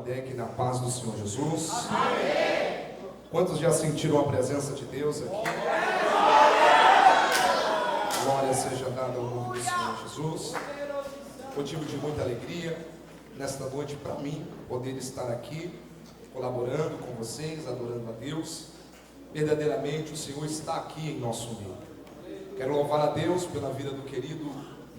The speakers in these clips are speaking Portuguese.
Almadec, na paz do Senhor Jesus. Amém. Quantos já sentiram a presença de Deus aqui? Glória seja dada ao nome do Senhor Jesus. Motivo de muita alegria nesta noite para mim, poder estar aqui, colaborando com vocês, adorando a Deus. Verdadeiramente o Senhor está aqui em nosso meio. Quero louvar a Deus pela vida do querido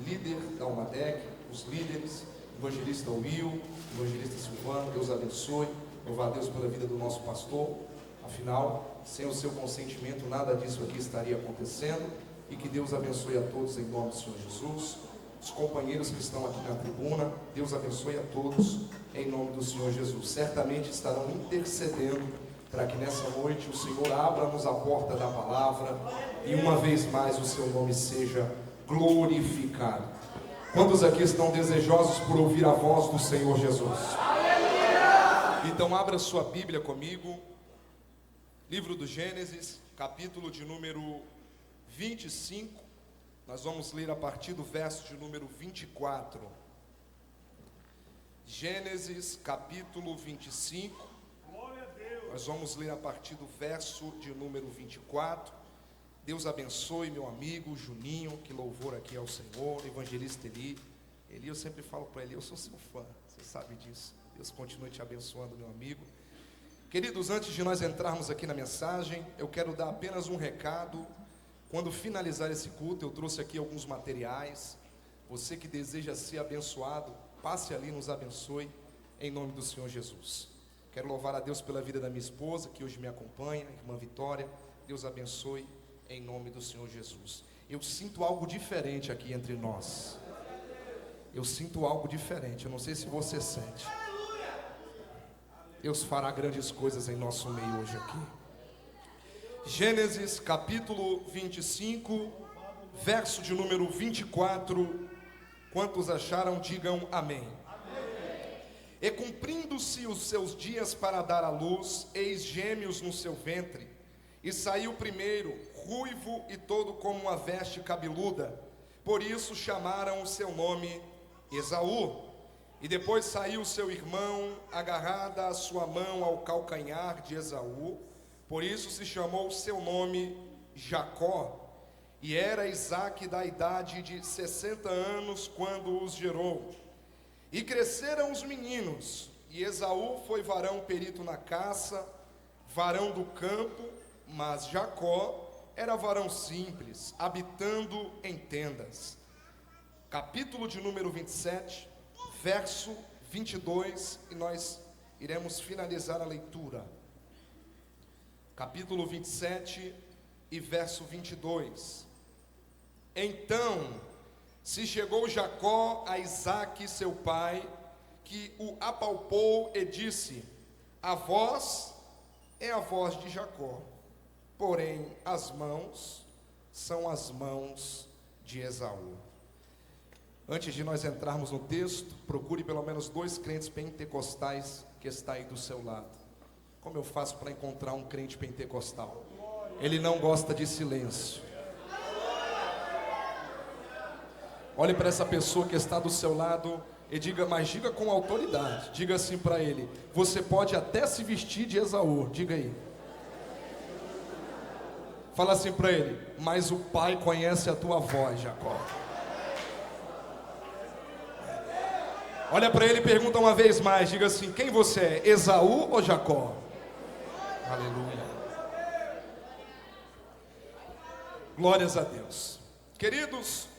líder da Almadec, os líderes, evangelista Will, evangelista Silvano, Deus abençoe. Louvar a Deus pela vida do nosso pastor. Afinal, sem o seu consentimento, nada disso aqui estaria acontecendo. E que Deus abençoe a todos em nome do Senhor Jesus. Os companheiros que estão aqui na tribuna, Deus abençoe a todos em nome do Senhor Jesus. Certamente estarão intercedendo para que nessa noite o Senhor abra-nos a porta da palavra e uma vez mais o seu nome seja glorificado. Quantos aqui estão desejosos por ouvir a voz do Senhor Jesus? Então abra sua Bíblia comigo, livro do Gênesis, capítulo de número 25, nós vamos ler a partir do verso de número 24. Gênesis, capítulo 25, nós vamos ler a partir do verso de número 24. Deus abençoe meu amigo Juninho, que louvor aqui ao Senhor, evangelista Eli, eu sempre falo para ele, eu sou seu fã, você sabe disso. Deus continue te abençoando, meu amigo. Queridos, antes de nós entrarmos aqui na mensagem, eu quero dar apenas um recado. Quando finalizar esse culto, eu trouxe aqui alguns materiais. Você que deseja ser abençoado, passe ali e nos abençoe, em nome do Senhor Jesus. Quero louvar a Deus pela vida da minha esposa, que hoje me acompanha, irmã Vitória. Deus abençoe, em nome do Senhor Jesus. Eu sinto algo diferente aqui entre nós. Eu sinto algo diferente, eu não sei se você sente. Deus fará grandes coisas em nosso meio hoje aqui. Gênesis capítulo 25, verso de número 24. Quantos acharam, digam amém. E cumprindo-se os seus dias para dar à luz, eis gêmeos no seu ventre. E saiu primeiro, ruivo e todo como uma veste cabeluda. Por isso chamaram o seu nome Esaú. E depois saiu seu irmão, agarrada a sua mão ao calcanhar de Esaú. Por isso se chamou o seu nome Jacó. E era Isaque da idade de 60 anos quando os gerou. E cresceram os meninos. E Esaú foi varão perito na caça, varão do campo. Mas Jacó era varão simples, habitando em tendas. Capítulo de número 27, verso 22, e nós iremos finalizar a leitura. Capítulo 27 e verso 22. Então se chegou Jacó a Isaque seu pai, que o apalpou e disse: a voz é a voz de Jacó, porém as mãos são as mãos de Esaú. Antes de nós entrarmos no texto, procure pelo menos 2 crentes pentecostais que está aí do seu lado. Como eu faço para encontrar um crente pentecostal? Ele não gosta de silêncio. Olhe para essa pessoa que está do seu lado e diga, mas diga com autoridade. Diga assim para ele: você pode até se vestir de Esaú. Diga aí. Fala assim para ele: mas o pai conhece a tua voz, Jacó. Olha para ele e pergunta uma vez mais. Diga assim: quem você é, Esaú ou Jacó? Aleluia. Glórias a Deus. Queridos,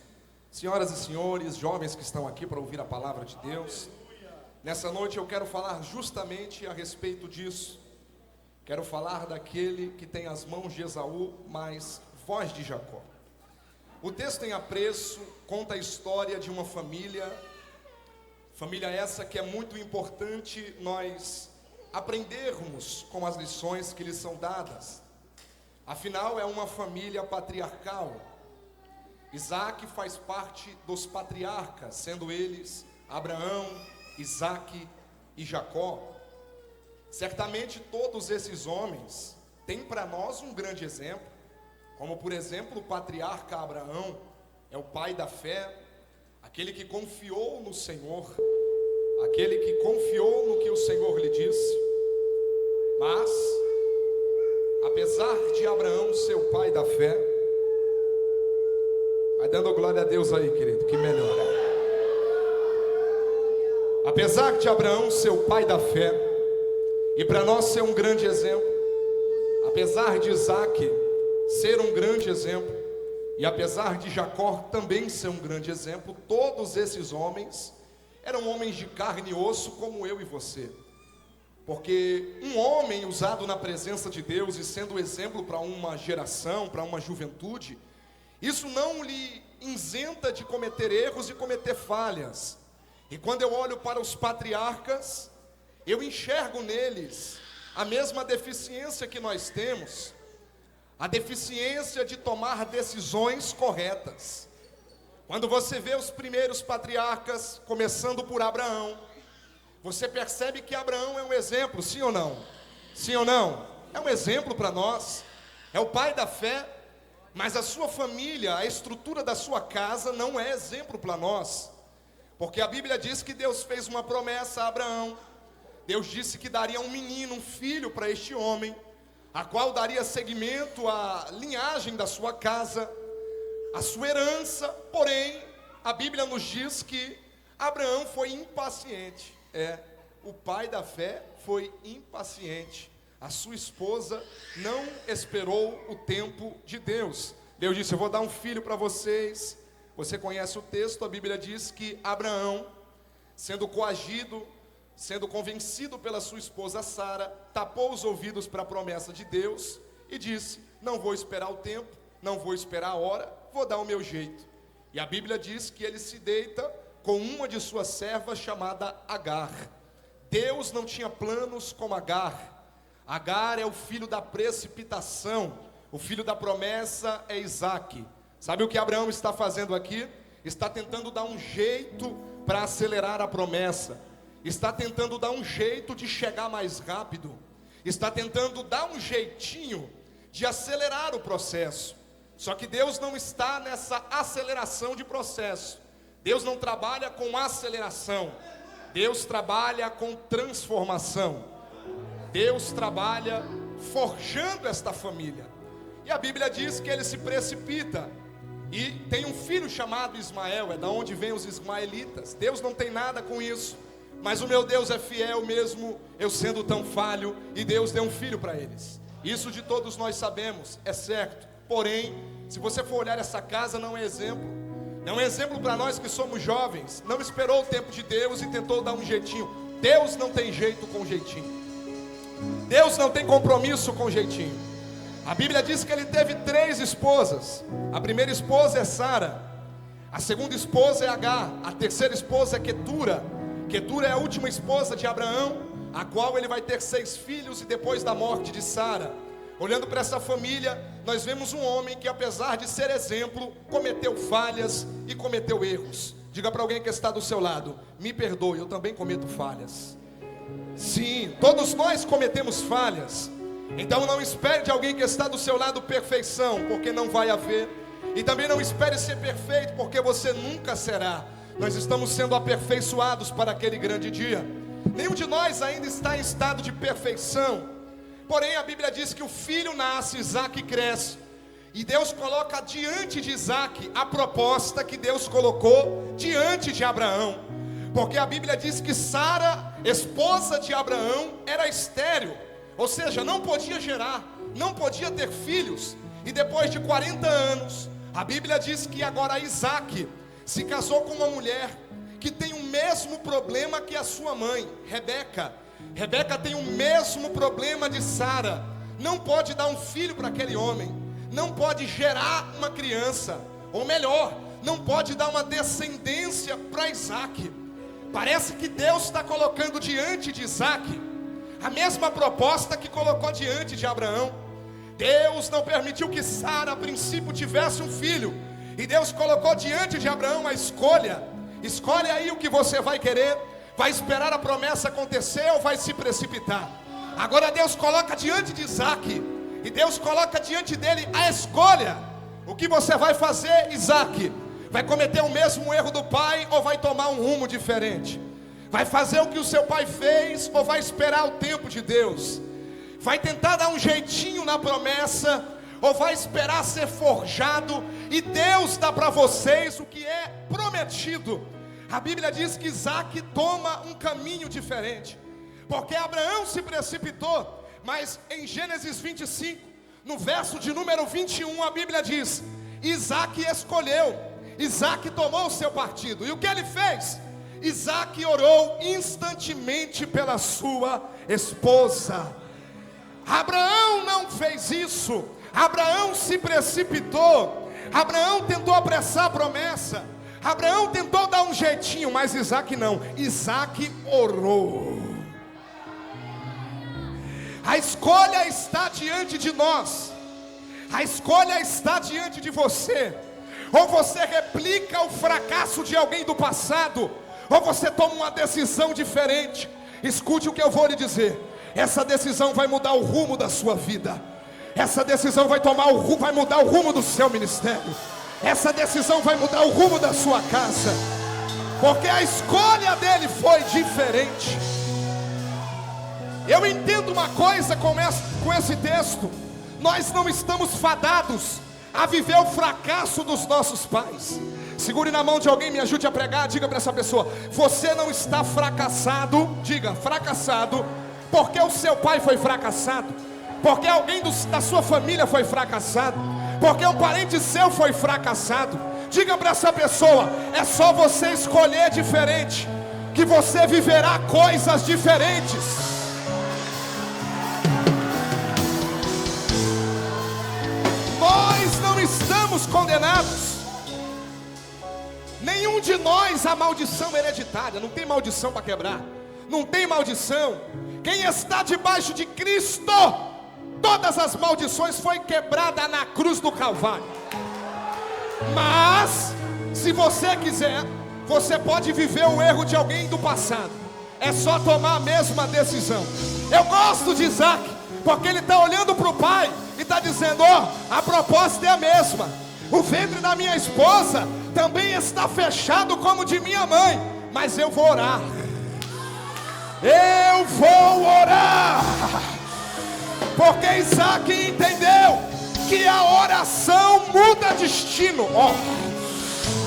senhoras e senhores, jovens que estão aqui para ouvir a palavra de Deus, nessa noite eu quero falar justamente a respeito disso. Quero falar daquele que tem as mãos de Esaú, mas voz de Jacó. O texto em apreço conta a história de uma família essa que é muito importante nós aprendermos com as lições que lhes são dadas. Afinal, é uma família patriarcal. Isaque faz parte dos patriarcas, sendo eles Abraão, Isaque e Jacó. Certamente todos esses homens têm para nós um grande exemplo, como por exemplo o patriarca Abraão, é o pai da fé, aquele que confiou no Senhor, aquele que confiou no que o Senhor apesar de Abraão ser o pai da fé, vai dando glória a Deus aí, querido, que melhora. Apesar de Abraão ser o pai da fé, e para nós ser um grande exemplo, apesar de Isaac ser um grande exemplo, e apesar de Jacó também ser um grande exemplo, todos esses homens eram homens de carne e osso como eu e você. Porque um homem usado na presença de Deus e sendo exemplo para uma geração, para uma juventude, isso não lhe isenta de cometer erros e cometer falhas. E quando eu olho para os patriarcas, eu enxergo neles a mesma deficiência que nós temos, a deficiência de tomar decisões corretas. Quando você vê os primeiros patriarcas, começando por Abraão, você percebe que Abraão é um exemplo, sim ou não? Sim ou não? É um exemplo para nós, é o pai da fé, mas a sua família, a estrutura da sua casa não é exemplo para nós. Porque a Bíblia diz que Deus fez uma promessa a Abraão. Deus disse que daria um menino, um filho para este homem, a qual daria seguimento à linhagem da sua casa, a sua herança. Porém, a Bíblia nos diz que Abraão foi impaciente. O pai da fé foi impaciente. A sua esposa não esperou o tempo de Deus. Deus disse: eu vou dar um filho para vocês. Você conhece o texto, a Bíblia diz que Abraão, sendo coagido, sendo convencido pela sua esposa Sara, tapou os ouvidos para a promessa de Deus e disse: não vou esperar o tempo, não vou esperar a hora, vou dar o meu jeito. E a Bíblia diz que ele se deita com uma de suas servas chamada Agar. Deus não tinha planos com Agar. Agar é o filho da precipitação, o filho da promessa é Isaac. Sabe o que Abraão está fazendo aqui? Está tentando dar um jeito para acelerar a promessa, está tentando dar um jeito de chegar mais rápido, está tentando dar um jeitinho de acelerar o processo. Só que Deus não está nessa aceleração de processo. Deus não trabalha com aceleração, Deus trabalha com transformação. Deus trabalha forjando esta família. E a Bíblia diz que ele se precipita e tem um filho chamado Ismael. É da onde vem os ismaelitas. Deus não tem nada com isso, mas o meu Deus é fiel mesmo eu sendo tão falho, e Deus deu um filho para eles. Isso de todos nós sabemos, é certo. Porém, se você for olhar essa casa, não é exemplo. Não é exemplo para nós que somos jovens. Não esperou o tempo de Deus e tentou dar um jeitinho. Deus não tem jeito com jeitinho. Deus não tem compromisso com jeitinho. A Bíblia diz que ele teve 3 esposas. A primeira esposa é Sara, a segunda esposa é Agar, a terceira esposa é Quetura. Quetura é a última esposa de Abraão, a qual ele vai ter 6 filhos, e depois da morte de Sara, olhando para essa família, nós vemos um homem que, apesar de ser exemplo, cometeu falhas e cometeu erros. Diga para alguém que está do seu lado: me perdoe, eu também cometo falhas. Sim, todos nós cometemos falhas. Então não espere de alguém que está do seu lado perfeição, porque não vai haver. E também não espere ser perfeito, porque você nunca será. Nós estamos sendo aperfeiçoados para aquele grande dia. Nenhum de nós ainda está em estado de perfeição. Porém a Bíblia diz que o filho nasce, Isaac cresce, e Deus coloca diante de Isaac a proposta que Deus colocou diante de Abraão. Porque a Bíblia diz que Sara, esposa de Abraão, era estéril, ou seja, não podia gerar, não podia ter filhos. E depois de 40 anos, a Bíblia diz que agora Isaac se casou com uma mulher que tem o mesmo problema que a sua mãe, Rebeca. Rebeca tem o mesmo problema de Sara. Não pode dar um filho para aquele homem, não pode gerar uma criança, ou melhor, não pode dar uma descendência para Isaac. Parece que Deus está colocando diante de Isaac a mesma proposta que colocou diante de Abraão. Deus não permitiu que Sara a princípio tivesse um filho, e Deus colocou diante de Abraão a escolha. Escolhe aí o que você vai querer. Vai esperar a promessa acontecer ou vai se precipitar? Agora Deus coloca diante de Isaac, e Deus coloca diante dele a escolha. O que você vai fazer, Isaac? Vai cometer o mesmo erro do pai ou vai tomar um rumo diferente? Vai fazer o que o seu pai fez ou vai esperar o tempo de Deus? vai tentar dar um jeitinho na promessa, ou vai esperar ser forjado, e Deus dá para vocês o que é prometido. A Bíblia diz que Isaac toma um caminho diferente, porque Abraão se precipitou, mas em Gênesis 25, no verso de número 21, a Bíblia diz: Isaac escolheu, Isaac tomou o seu partido, e o que ele fez? Isaac orou instantemente pela sua esposa. Abraão não fez isso. Abraão se precipitou, Abraão tentou apressar a promessa, Abraão tentou dar um jeitinho, mas Isaac não, Isaac orou. A escolha está diante de nós, a escolha está diante de você. Ou você replica o fracasso de alguém do passado, ou você toma uma decisão diferente. Escute o que eu vou lhe dizer, essa decisão vai mudar o rumo da sua vida. Essa decisão vai mudar o rumo do seu ministério. Essa decisão vai mudar o rumo da sua casa, porque a escolha dele foi diferente. Eu entendo uma coisa com esse texto: nós não estamos fadados a viver o fracasso dos nossos pais. Segure na mão de alguém, me ajude a pregar. Diga para essa pessoa: você não está fracassado. Diga, fracassado, porque o seu pai foi fracassado, porque alguém da sua família foi fracassado, porque um parente seu foi fracassado. Diga para essa pessoa: é só você escolher diferente, que você viverá coisas diferentes. Nós não estamos condenados. Nenhum de nós há maldição hereditária. Não tem maldição para quebrar. Não tem maldição. Quem está debaixo de Cristo, todas as maldições foi quebrada na cruz do Calvário. Mas se você quiser, você pode viver o erro de alguém do passado. É só tomar a mesma decisão. Eu gosto de Isaac, porque ele está olhando para o pai e está dizendo: ó, a proposta é a mesma. O ventre da minha esposa também está fechado como de minha mãe, mas eu vou orar. Eu vou orar. Porque Isaac entendeu que a oração muda destino. Ó,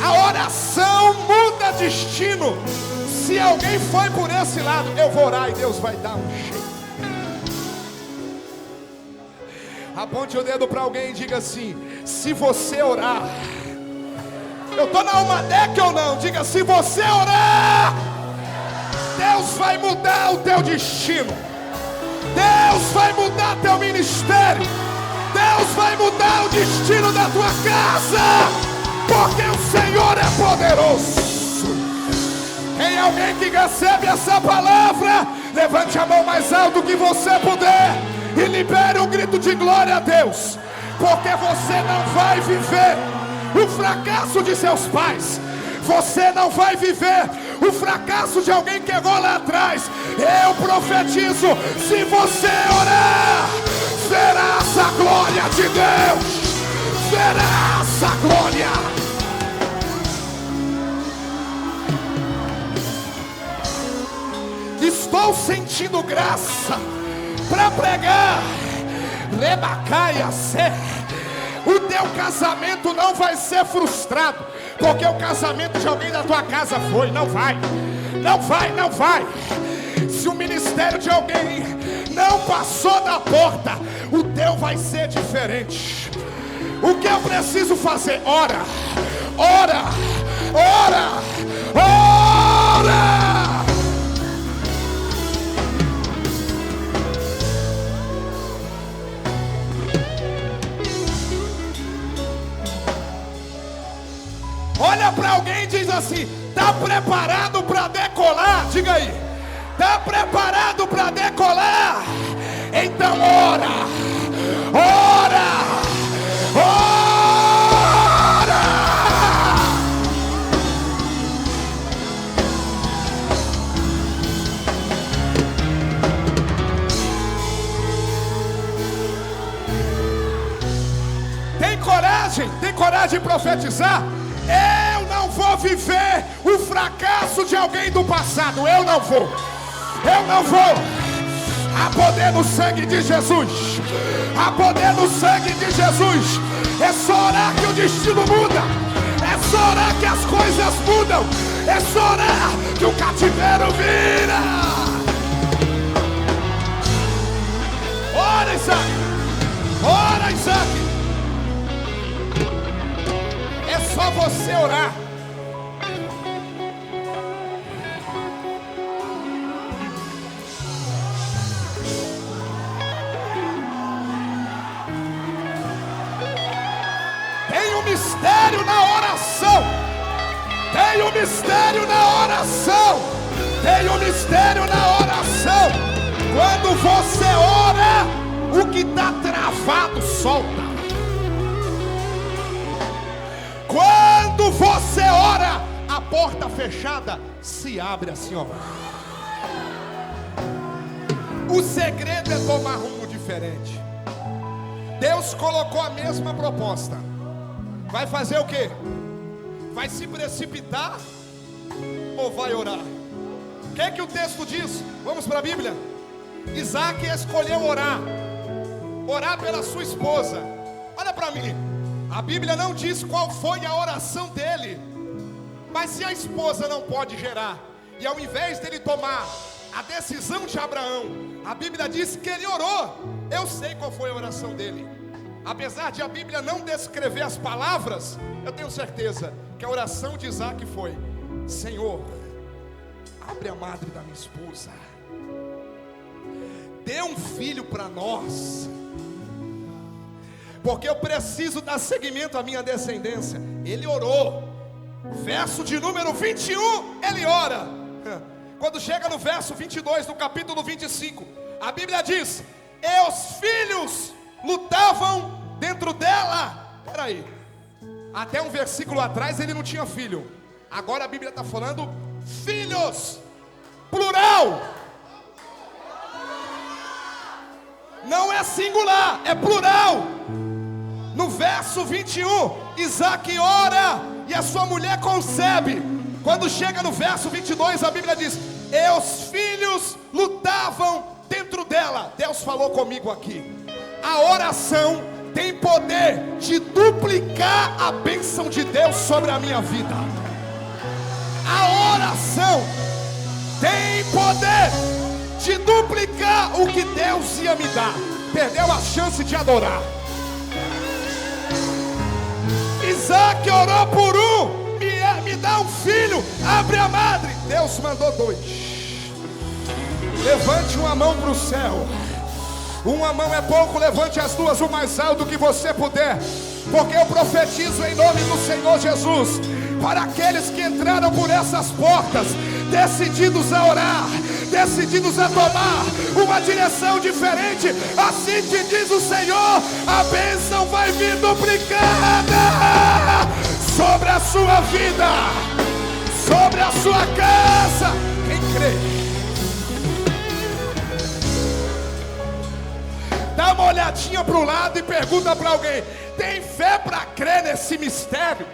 a oração muda destino. Se alguém foi por esse lado, eu vou orar e Deus vai dar um jeito. Aponte o dedo para alguém e diga assim: se você orar. Eu estou na Almadec ou não? Diga: se você orar, Deus vai mudar o teu destino. Deus vai mudar teu ministério. Deus vai mudar o destino da tua casa, porque o Senhor é poderoso. Tem alguém que recebe essa palavra? Levante a mão mais alto que você puder e libere um grito de glória a Deus, porque você não vai viver o fracasso de seus pais. Você não vai viver o fracasso de alguém que errou lá atrás. Eu profetizo: se você orar, verás a glória de Deus. Verás a glória. Estou sentindo graça para pregar. Lebacaia ser. O teu casamento não vai ser frustrado, porque o casamento de alguém da tua casa foi. Não vai, não vai, não vai. Se o ministério de alguém não passou da porta, o teu vai ser diferente. O que eu preciso fazer? Ora, ora, ora, ora. Olha para alguém e diz assim: está preparado para decolar? Diga aí: está preparado para decolar? Então ora, ora, ora. Tem coragem? Tem coragem de profetizar? Eu não vou viver o fracasso de alguém do passado. Eu não vou. Eu não vou. Há poder no sangue de Jesus. Há poder no sangue de Jesus. É só orar que o destino muda. É só orar que as coisas mudam. É só orar que o cativeiro vira. Ora, Isaac. Ora, Isaac. É só você orar. Tem um mistério na oração. Tem um mistério na oração. Tem um mistério na oração. Quando você ora, o que está travado solta. Quando você ora, a porta fechada se abre assim, ó. O segredo é tomar rumo diferente. Deus colocou a mesma proposta. Vai fazer o quê? Vai se precipitar ou vai orar? O que é que o texto diz? Vamos para a Bíblia. Isaac escolheu orar. Orar pela sua esposa. Olha para mim. A Bíblia não diz qual foi a oração dele. Mas se a esposa não pode gerar, e ao invés dele tomar a decisão de Abraão, a Bíblia diz que ele orou. Eu sei qual foi a oração dele. Apesar de a Bíblia não descrever as palavras, eu tenho certeza que a oração de Isaac foi: Senhor, abre a madre da minha esposa, dê um filho para nós, porque eu preciso dar seguimento à minha descendência. Ele orou. Verso de número 21, ele ora. Quando chega no verso 22 do capítulo 25, a Bíblia diz: e os filhos lutavam dentro dela. Peraí, até um versículo atrás ele não tinha filho. Agora a Bíblia está falando filhos, plural. Não é singular, é plural. No verso 21, Isaac ora e a sua mulher concebe. Quando chega no verso 22, a Bíblia diz: e os filhos lutavam dentro dela. Deus falou comigo aqui. A oração tem poder de duplicar a bênção de Deus sobre a minha vida. A oração tem poder de duplicar o que Deus ia me dar. Perdeu a chance de adorar. Isaac orou por um. Me dá um filho, abre a madre. Deus mandou 2. Levante uma mão para o céu. Uma mão é pouco, levante as duas o mais alto que você puder, porque eu profetizo em nome do Senhor Jesus, para aqueles que entraram por essas portas, decididos a orar, decididos a tomar uma direção diferente. Assim te diz o Senhor: a bênção vai vir duplicada sobre a sua vida, sobre a sua casa. Quem crê? Dá uma olhadinha para o lado e pergunta para alguém: tem fé para crer nesse mistério?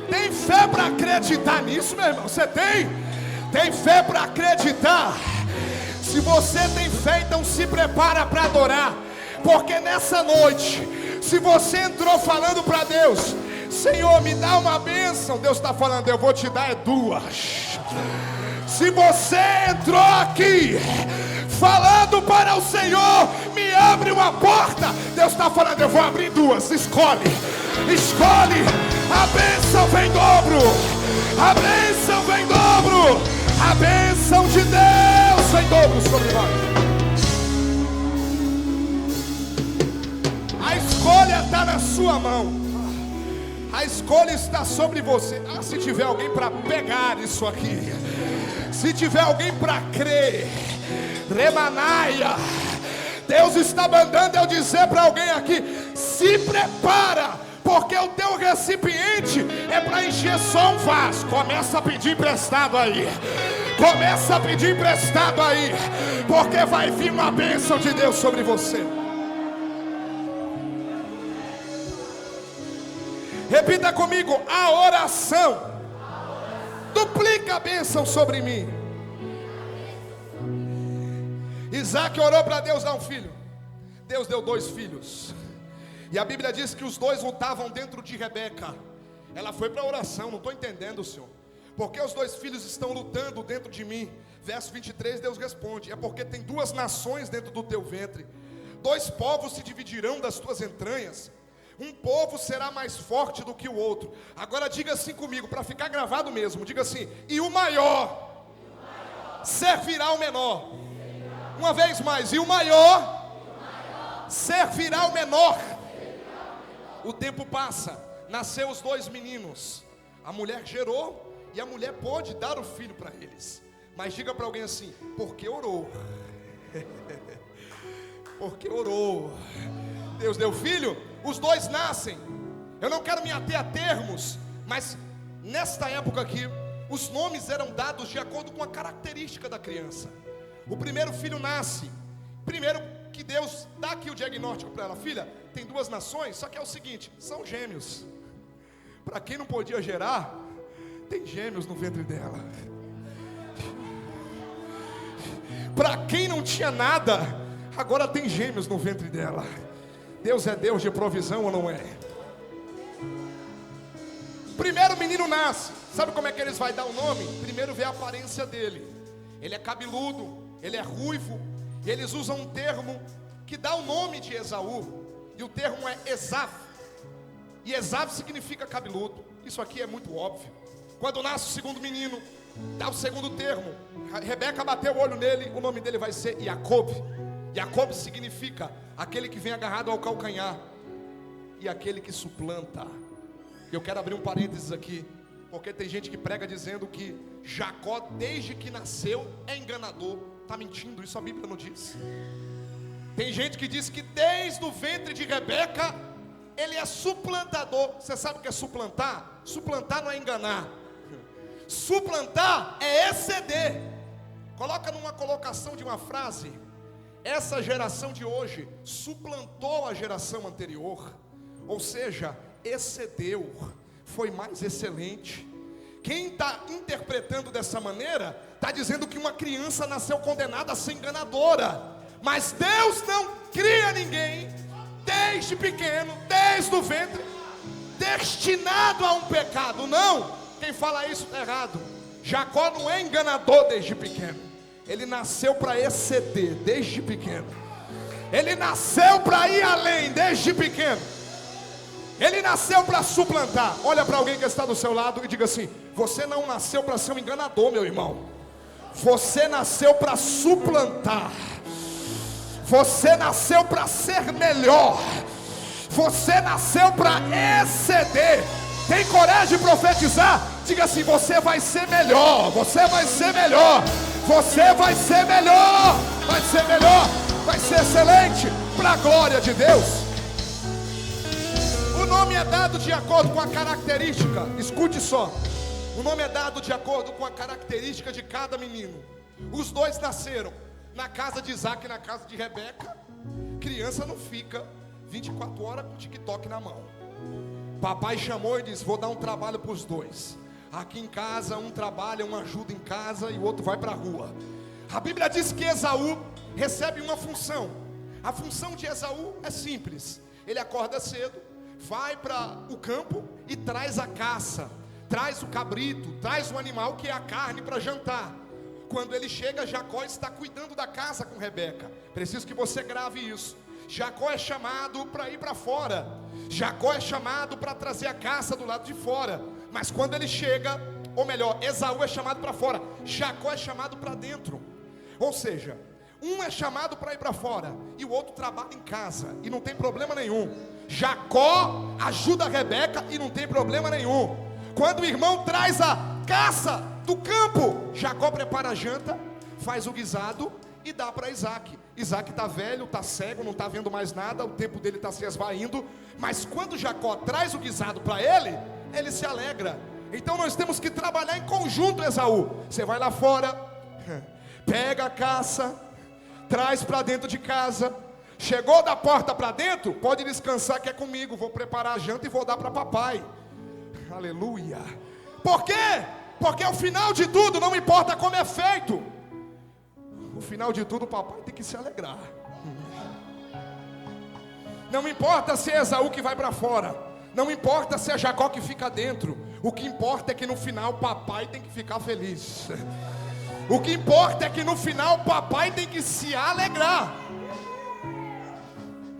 Tem fé para acreditar nisso, meu irmão? Você tem? Tem fé para acreditar? Se você tem fé, então se prepara para adorar, porque nessa noite, se você entrou falando para Deus: Senhor, me dá uma bênção, Deus está falando: eu vou te dar 2. Se você entrou aqui falando para o Senhor: me abre uma porta, Deus está falando: eu vou abrir 2. Escolhe, escolhe. A bênção vem em dobro. A bênção vem em dobro. A bênção de Deus vem em dobro sobre nós. A escolha está na sua mão. A escolha está sobre você. Se tiver alguém para pegar isso aqui, se tiver alguém para crer, Remanaia, Deus está mandando eu dizer para alguém aqui: se prepara, porque o teu recipiente é para encher só um vaso. Começa a pedir emprestado aí. Começa a pedir emprestado aí, porque vai vir uma bênção de Deus sobre você. Repita comigo: a oração duplica a bênção sobre mim. Isaac orou para Deus dar um filho. Deus deu 2 filhos. E a Bíblia diz que os 2 lutavam dentro de Rebeca. Ela foi para a oração. Não estou entendendo, Senhor. Porque os 2 filhos estão lutando dentro de mim? Verso 23, Deus responde: é porque tem 2 nações dentro do teu ventre. 2 povos se dividirão das tuas entranhas. Um povo será mais forte do que o outro. Agora diga assim comigo, para ficar gravado mesmo. Diga assim: e o maior servirá ao menor. Uma vez mais: e o maior servirá ao menor. O tempo passa, nasceu os 2 meninos. A mulher gerou e a mulher pôde dar o filho para eles. Mas diga para alguém assim: porque orou. Porque orou. Deus deu filho, os 2 nascem. Eu não quero me ater a termos, mas nesta época aqui, os nomes eram dados de acordo com a característica da criança. O primeiro filho nasce. Primeiro que Deus dá aqui o diagnóstico para ela: filha, tem 2 nações, só que é o seguinte, são gêmeos. Para quem não podia gerar, tem gêmeos no ventre dela. Para quem não tinha nada, agora tem gêmeos no ventre dela. Deus é Deus de provisão ou não é? Primeiro menino nasce. Sabe como é que eles vão dar o nome? Primeiro vê a aparência dele. Ele é cabeludo, ele é ruivo. E eles usam um termo que dá o nome de Esaú. E o termo é Esav. E Esav significa cabeludo. Isso aqui é muito óbvio. Quando nasce o segundo menino, dá o segundo termo. Rebeca bateu o olho nele, o nome dele vai ser Jacob. Jacob significa aquele que vem agarrado ao calcanhar e aquele que suplanta. Eu quero abrir um parênteses aqui, porque tem gente que prega dizendo que Jacó, desde que nasceu, é enganador. Está mentindo, isso a Bíblia não diz. Tem gente que diz que desde o ventre de Rebeca, ele é suplantador. Você sabe o que é suplantar? Suplantar não é enganar. Suplantar é exceder. Coloca numa colocação de uma frase: essa geração de hoje suplantou a geração anterior. Ou seja, excedeu, foi mais excelente. Quem está interpretando dessa maneira, está dizendo que uma criança nasceu condenada a ser enganadora. Mas Deus não cria ninguém desde pequeno, desde o ventre, destinado a um pecado. Não, quem fala isso está errado. Jacó não é enganador desde pequeno. Ele nasceu para exceder desde pequeno. Ele nasceu para ir além desde pequeno. Ele nasceu para suplantar. Olha para alguém que está do seu lado e diga assim: você não nasceu para ser um enganador, meu irmão. Você nasceu para suplantar. Você nasceu para ser melhor. Você nasceu para exceder. Tem coragem de profetizar? Diga assim: você vai ser melhor. Você vai ser melhor. Você vai ser melhor. Vai ser melhor. Vai ser excelente. Para a glória de Deus. O nome é dado de acordo com a característica. Escute só. O nome é dado de acordo com a característica de cada menino. Os 2 nasceram na casa de Isaac e na casa de Rebeca. Criança não fica 24 horas com o TikTok na mão. Papai chamou e disse: vou dar um trabalho para os 2. Aqui em casa um trabalha, um ajuda em casa e o outro vai para a rua. A Bíblia diz que Esaú recebe uma função. A função de Esaú é simples. Ele acorda cedo, vai para o campo e traz a caça, traz o cabrito, traz o animal que é a carne para jantar. Quando ele chega, Jacó está cuidando da casa com Rebeca. Preciso que você grave isso. Jacó é chamado para ir para fora. Jacó é chamado para trazer a caça do lado de fora. Mas quando ele chega, ou melhor, Esaú é chamado para fora, Jacó é chamado para dentro. Ou seja, um é chamado para ir para fora e o outro trabalha em casa e não tem problema nenhum. Jacó ajuda a Rebeca e não tem problema nenhum. Quando o irmão traz a caça do campo, Jacó prepara a janta, faz o guisado e dá para Isaac. Isaac está velho, está cego, não está vendo mais nada, o tempo dele está se esvaindo. Mas quando Jacó traz o guisado para ele, ele se alegra. Então nós temos que trabalhar em conjunto, Esaú. Você vai lá fora, pega a caça, traz para dentro de casa. Chegou da porta para dentro, pode descansar que é comigo. Vou preparar a janta e vou dar para papai. Aleluia. Por quê? Porque ao final de tudo, não importa como é feito, no final de tudo o papai tem que se alegrar. Não importa se é Esaú que vai para fora, não importa se é Jacó que fica dentro, o que importa é que no final o papai tem que ficar feliz. O que importa é que no final o papai tem que se alegrar.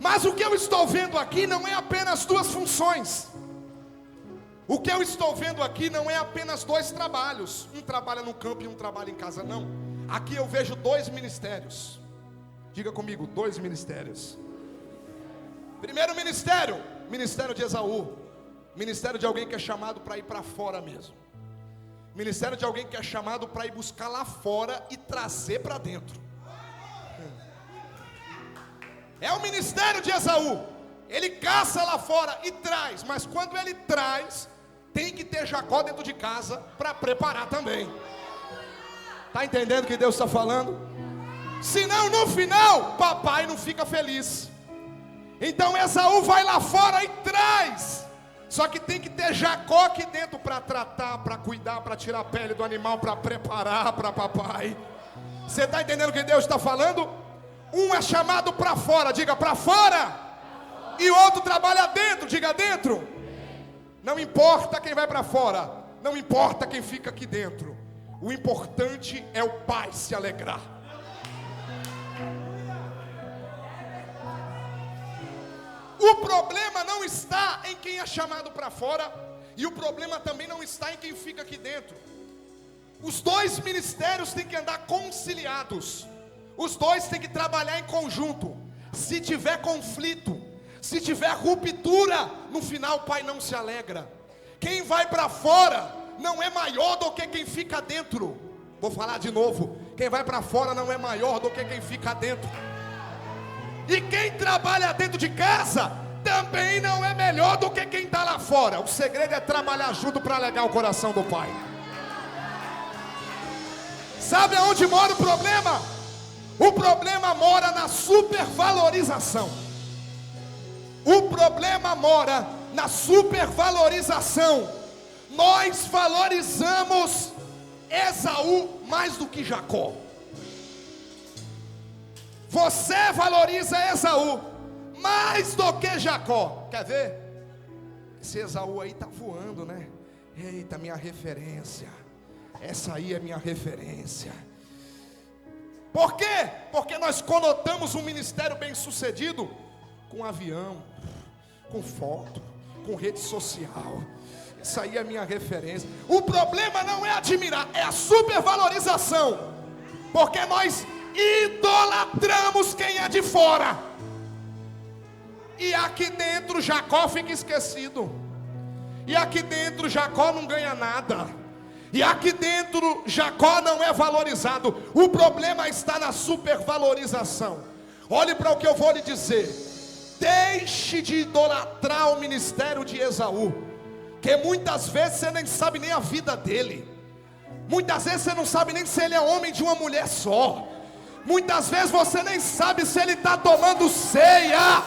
Mas o que eu estou vendo aqui não é apenas duas funções. O que eu estou vendo aqui não é apenas dois trabalhos. Um trabalha no campo e um trabalha em casa, não. Aqui eu vejo dois ministérios. Diga comigo, dois ministérios. Primeiro ministério, ministério de Esaú. Ministério de alguém que é chamado para ir para fora mesmo. Ministério de alguém que é chamado para ir buscar lá fora e trazer para dentro. É o ministério de Esaú. Ele caça lá fora e traz. Mas quando ele traz, tem que ter Jacó dentro de casa para preparar também. Está entendendo o que Deus está falando? Senão no final, papai não fica feliz. Então Esaú vai lá fora e traz. Só que tem que ter Jacó aqui dentro para tratar, para cuidar, para tirar a pele do animal, para preparar para papai. Você está entendendo o que Deus está falando? Um é chamado para fora, diga para fora. E o outro trabalha dentro, diga dentro. Não importa quem vai para fora, não importa quem fica aqui dentro. O importante é o pai se alegrar. O problema não está em quem é chamado para fora, e o problema também não está em quem fica aqui dentro. Os dois ministérios têm que andar conciliados. Os dois têm que trabalhar em conjunto. Se tiver conflito, se tiver ruptura, no final o pai não se alegra. Quem vai para fora não é maior do que quem fica dentro. Vou falar de novo. Quem vai para fora não é maior do que quem fica dentro. E quem trabalha dentro de casa também não é melhor do que quem está lá fora. O segredo é trabalhar junto para alegrar o coração do pai. Sabe aonde mora o problema? O problema mora na supervalorização. O problema mora na supervalorização. Nós valorizamos Esaú mais do que Jacó. Você valoriza Esaú mais do que Jacó. Quer ver? Esse Esaú aí tá voando, né? Eita, minha referência. Essa aí é minha referência. Por quê? Porque nós conotamos um ministério bem sucedido com avião, com foto, com rede social. Essa aí é minha referência. O problema não é admirar, é a supervalorização. Porque nós idolatramos quem é de fora. E aqui dentro Jacó fica esquecido. E aqui dentro Jacó não ganha nada. E aqui dentro Jacó não é valorizado. O problema está na supervalorização. Olhe para o que eu vou lhe dizer. Deixe de idolatrar o ministério de Esaú, que muitas vezes você nem sabe nem a vida dele. Muitas vezes você não sabe nem se ele é homem de uma mulher só. Muitas vezes você nem sabe se ele está tomando ceia.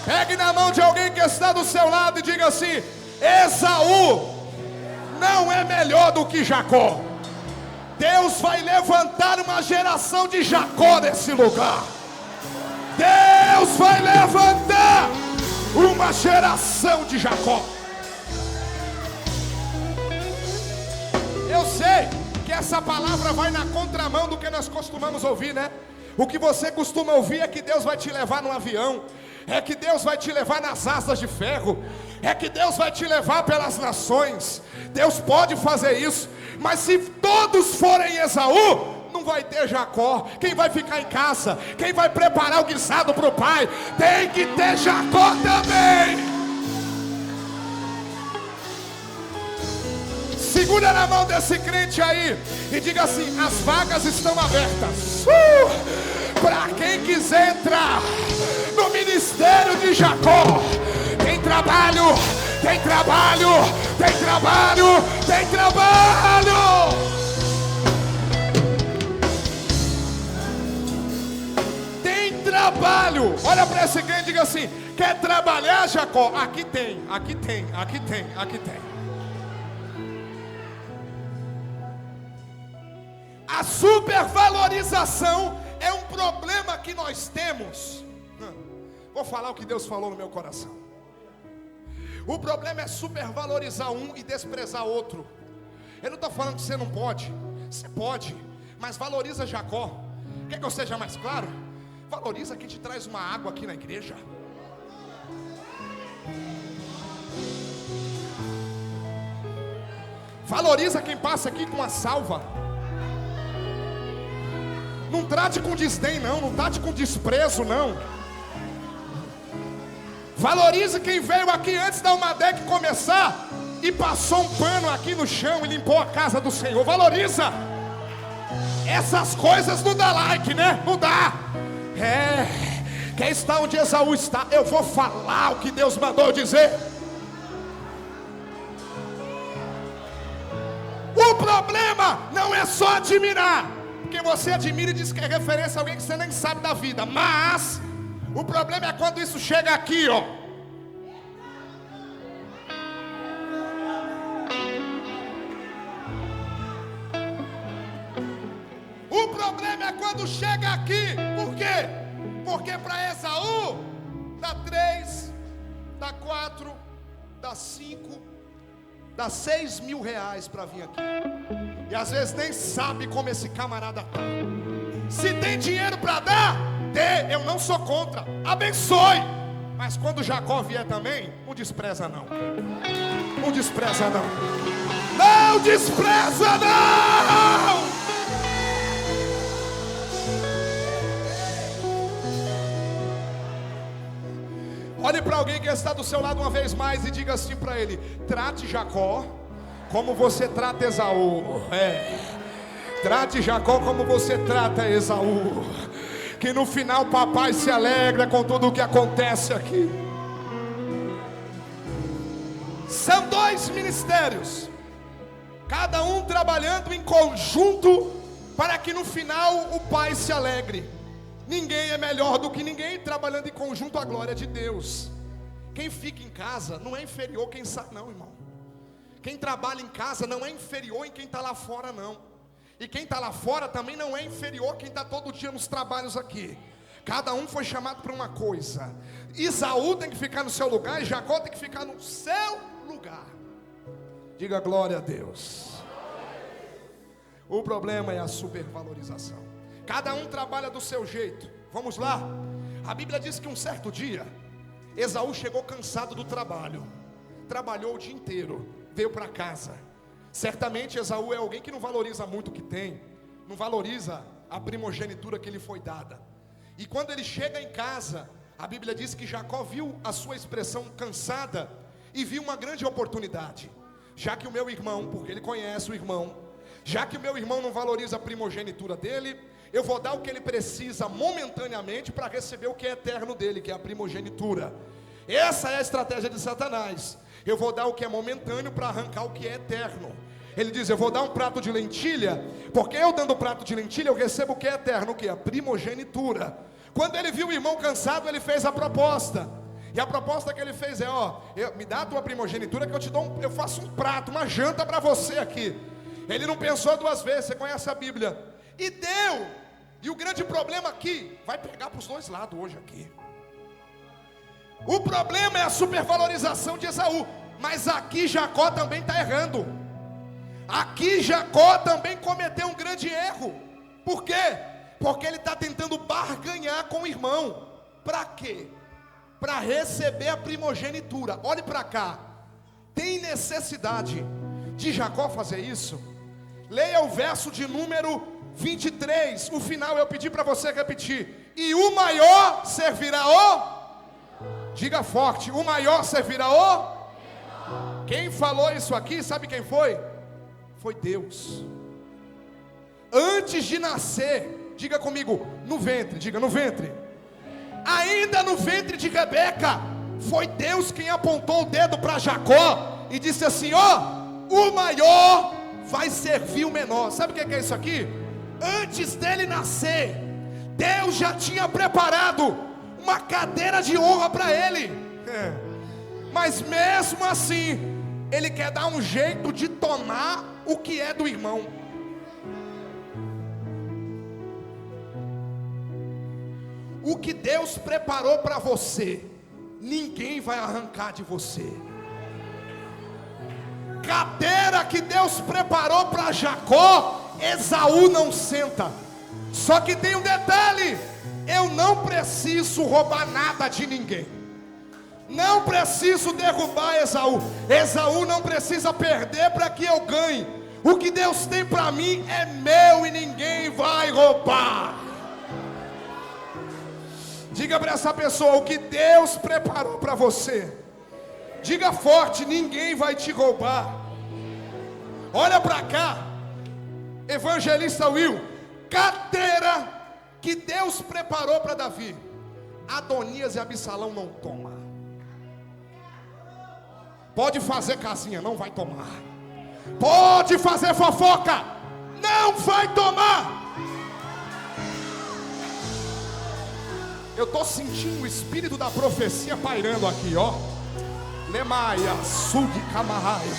Pegue na mão de alguém que está do seu lado e diga assim: Esaú não é melhor do que Jacó. Deus vai levantar uma geração de Jacó nesse lugar. Deus vai levantar uma geração de Jacó. Eu sei que essa palavra vai na contramão do que nós costumamos ouvir, né? O que você costuma ouvir é que Deus vai te levar no avião, é que Deus vai te levar nas asas de ferro, é que Deus vai te levar pelas nações. Deus pode fazer isso, mas se todos forem Esaú, não vai ter Jacó. Quem vai ficar em casa, quem vai preparar o guisado para o pai, tem que ter Jacó também. Segura na mão desse crente aí e diga assim: as vagas estão abertas para quem quiser entrar no ministério de Jacó. Tem trabalho, tem trabalho, tem trabalho, tem trabalho. Tem trabalho. Olha para esse crente e diga assim: quer trabalhar, Jacó? Aqui tem, aqui tem, aqui tem, aqui tem. A supervalorização é um problema que nós temos. Vou falar o que Deus falou no meu coração. O problema é supervalorizar um e desprezar outro. Eu não estou falando que você não pode. Você pode, mas valoriza Jacó. Quer que eu seja mais claro? Valoriza quem te traz uma água aqui na igreja. Valoriza quem passa aqui com uma salva. Não trate com desdém não, não trate com desprezo não. Valorize quem veio aqui antes da Almadec começar e passou um pano aqui no chão e limpou a casa do Senhor. Valoriza. Essas coisas não dá like, né? Não dá. Quer estar onde Esaú está? Eu vou falar o que Deus mandou eu dizer. O problema não é só admirar, porque você admira e diz que é referência a alguém que você nem sabe da vida. Mas o problema é quando isso chega aqui, ó. O problema é quando chega aqui. Por quê? Porque para Esaú dá 3, dá 4, dá 5, dá 6 mil reais para vir aqui. E às vezes nem sabe como esse camarada está. Se tem dinheiro para dar, dê, eu não sou contra, abençoe. Mas quando Jacó vier também, não despreza não. Não despreza não. Não despreza não. Olhe para alguém que está do seu lado uma vez mais e diga assim para ele: trate Jacó como você trata Esaú. Trate Jacó como você trata Esaú. Que no final papai se alegra com tudo o que acontece aqui. São 2 ministérios, cada um trabalhando em conjunto para que no final o pai se alegre. Ninguém é melhor do que ninguém, trabalhando em conjunto a glória de Deus. Quem fica em casa não é inferior quem sai, não, irmão. Quem trabalha em casa não é inferior em quem está lá fora, não. E quem está lá fora também não é inferior quem está todo dia nos trabalhos aqui. Cada um foi chamado para uma coisa. Esaú tem que ficar no seu lugar e Jacó tem que ficar no seu lugar. Diga glória a Deus. O problema é a supervalorização. Cada um trabalha do seu jeito. Vamos lá. A Bíblia diz que um certo dia Esaú chegou cansado do trabalho. Trabalhou o dia inteiro, veio para casa. Certamente Esaú é alguém que não valoriza muito o que tem, não valoriza a primogenitura que lhe foi dada. E quando ele chega em casa, a Bíblia diz que Jacó viu a sua expressão cansada e viu uma grande oportunidade. Já que o meu irmão, porque ele conhece o irmão, já que o meu irmão não valoriza a primogenitura dele, eu vou dar o que ele precisa momentaneamente para receber o que é eterno dele, que é a primogenitura. Essa é a estratégia de Satanás. Eu vou dar o que é momentâneo para arrancar o que é eterno. Ele diz: eu vou dar um prato de lentilha, porque eu dando o prato de lentilha eu recebo o que é eterno, o que é a primogenitura. Quando ele viu o irmão cansado, ele fez a proposta. E a proposta que ele fez é: me dá a tua primogenitura que eu te dou eu faço um prato, uma janta para você aqui. Ele não pensou 2 vezes, você conhece a Bíblia. E deu. E o grande problema aqui, vai pegar para os 2 lados hoje aqui. O problema é a supervalorização de Esaú. Mas aqui Jacó também está errando. Aqui Jacó também cometeu um grande erro. Por quê? Porque ele está tentando barganhar com o irmão. Para quê? Para receber a primogenitura. Olhe para cá. Tem necessidade de Jacó fazer isso? Leia o verso de número 23, o final eu pedi para você repetir. E o maior servirá o... Diga forte, o maior servirá o... Quem falou isso aqui, sabe quem foi? Foi Deus. Antes de nascer, diga comigo, no ventre, diga no ventre. Ainda no ventre de Rebeca, foi Deus quem apontou o dedo para Jacó e disse assim: o maior vai servir o menor. Sabe o que é isso aqui? Antes dele nascer, Deus já tinha preparado uma cadeira de honra para ele. Mas mesmo assim, ele quer dar um jeito de tomar o que é do irmão. O que Deus preparou para você, ninguém vai arrancar de você. Cadeira que Deus preparou para Jacó, Esaú não senta. Só que tem um detalhe: eu não preciso roubar nada de ninguém. Não preciso derrubar Esaú. Esaú não precisa perder para que eu ganhe. O que Deus tem para mim é meu e ninguém vai roubar. Diga para essa pessoa: o que Deus preparou para você, diga forte, ninguém vai te roubar. Olha para cá, evangelista Will. Cadeira que Deus preparou para Davi, Adonias e Absalão não toma. Pode fazer casinha, não vai tomar. Pode fazer fofoca, não vai tomar. Eu estou sentindo o espírito da profecia pairando aqui, ó. Lemaia, Sudi Camarraia.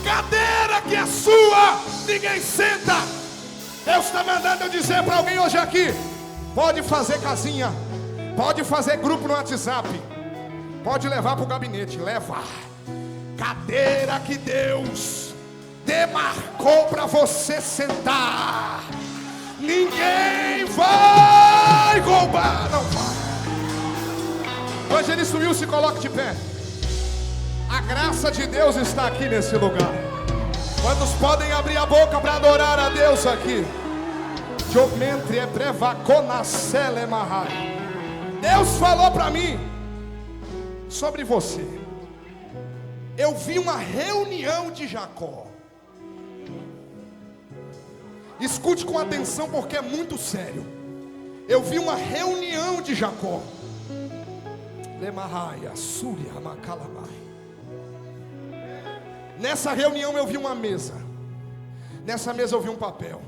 Cadeira que é sua, ninguém senta. Deus está mandando eu dizer para alguém hoje aqui: pode fazer casinha, pode fazer grupo no WhatsApp, pode levar para o gabinete, leva. Cadeira que Deus demarcou para você sentar, ninguém vai roubar, não vai. Evangelista Will, se coloque de pé. A graça de Deus está aqui nesse lugar. Quantos podem abrir a boca para adorar a Deus aqui? Deus falou para mim sobre você. Eu vi uma reunião de Jacó. Escute com atenção, porque é muito sério. Eu vi uma reunião de Jacó. Nessa reunião eu vi uma mesa. Nessa mesa eu vi um papel.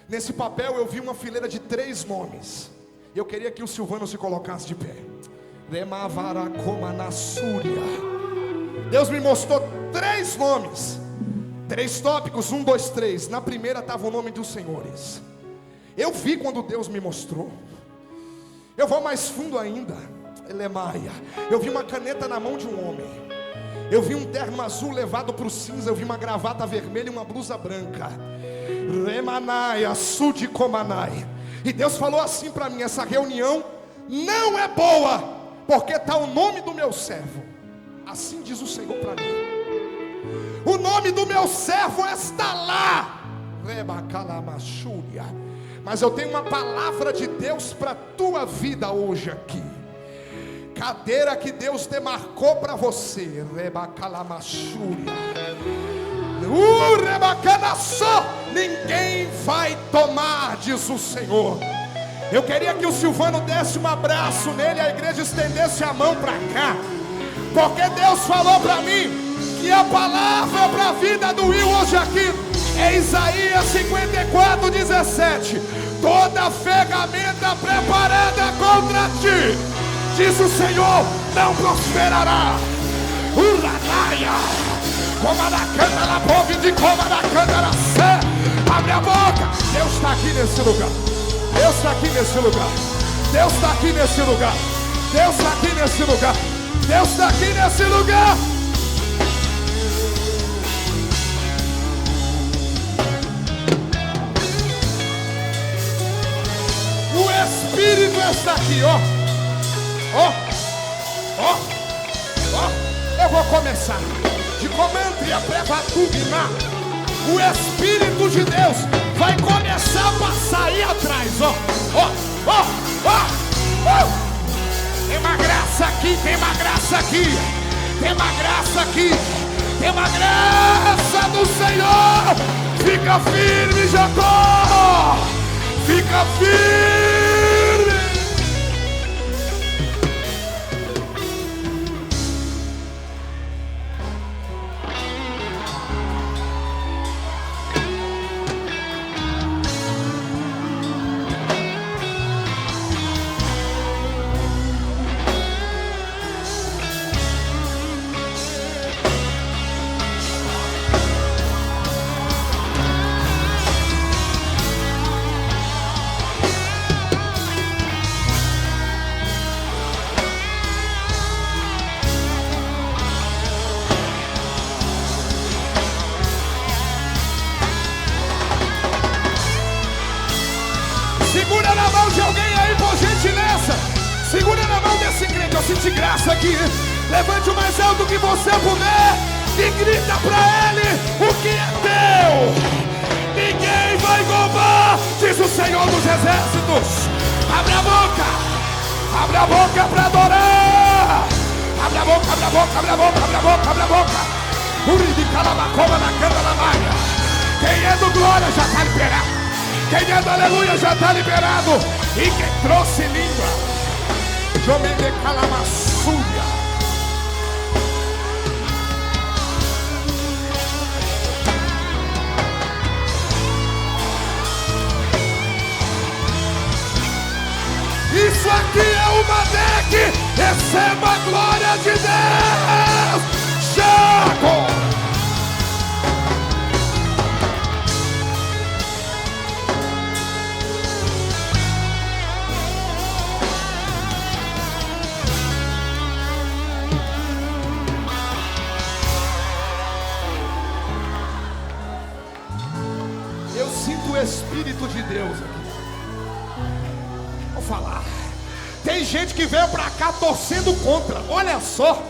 Nesse papel eu vi uma fileira de 3 nomes. Eu queria que o Silvano se colocasse de pé. Deus me mostrou 3 nomes, 3 tópicos, 1, 2, 3. Na primeira estava o nome dos senhores. Eu vi quando Deus me mostrou. Eu vou mais fundo ainda. Eu vi uma caneta na mão de um homem. Eu vi um terno azul levado para o cinza. Eu vi uma gravata vermelha e uma blusa branca. E Deus falou assim para mim: essa reunião não é boa, porque está o nome do meu servo. Assim diz o Senhor para mim. O nome do meu servo está lá. Mas eu tenho uma palavra de Deus para a tua vida hoje aqui. Cadeira que Deus demarcou para você. Ninguém vai tomar, diz o Senhor. Eu queria que o Silvano desse um abraço nele, a igreja estendesse a mão para cá, porque Deus falou para mim que a palavra para a vida do Will hoje aqui é Isaías 54, 17. Toda ferramenta preparada contra ti, diz o Senhor, não prosperará. Abre a boca. Deus está aqui nesse lugar. Deus está aqui nesse lugar. Deus está aqui nesse lugar. Deus está aqui nesse lugar. Deus está aqui nesse lugar. O Espírito está aqui, ó. Ó, ó, ó. Eu vou começar. De comandria prevatubina. O Espírito de Deus vai começar a passar aí atrás, ó. Ó, ó, ó, ó. Tem uma graça aqui, tem uma graça aqui. Tem uma graça aqui. Tem uma graça do Senhor. Fica firme, Jacó. Fica firme. Segura na mão de alguém aí, por gentileza. Segura na mão desse crente. Eu senti graça aqui. Levante o mais alto que você puder e grita pra ele: o que é teu, ninguém vai roubar, diz o Senhor dos Exércitos. Abre a boca pra adorar. Abre a boca, abre a boca, abre a boca, abre a boca, abre a boca. Uri de calabacoma na cama da maia. Quem é do glória já está liberado. Quem é do aleluia já está liberado. E quem trouxe língua, Jomem de calamassúria. Isso aqui é uma deck. Receba a glória de Deus. Jaco. Eu sinto o Espírito de Deus aqui. Vou falar. Tem gente que veio pra cá torcendo contra. Olha só.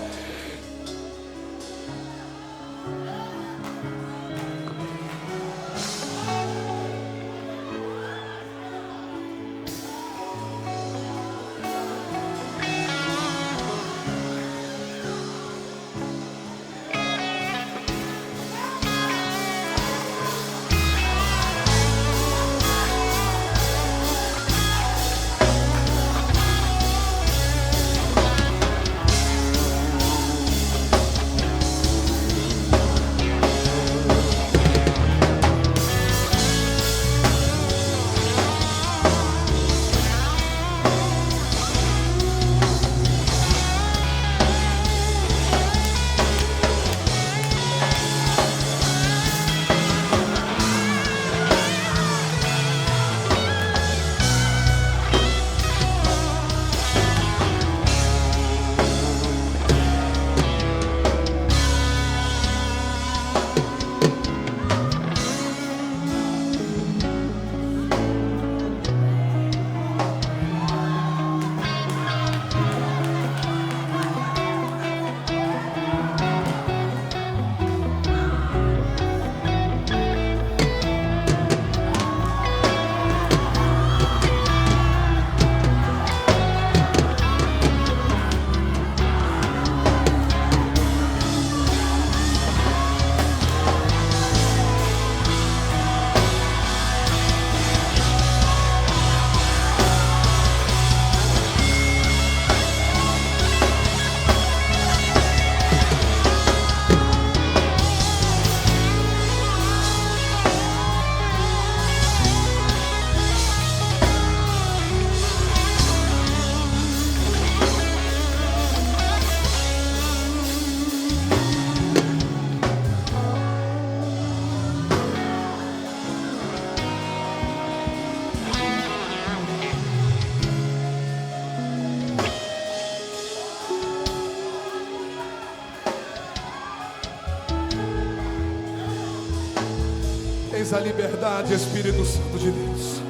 Tens a liberdade, Espírito Santo de Deus.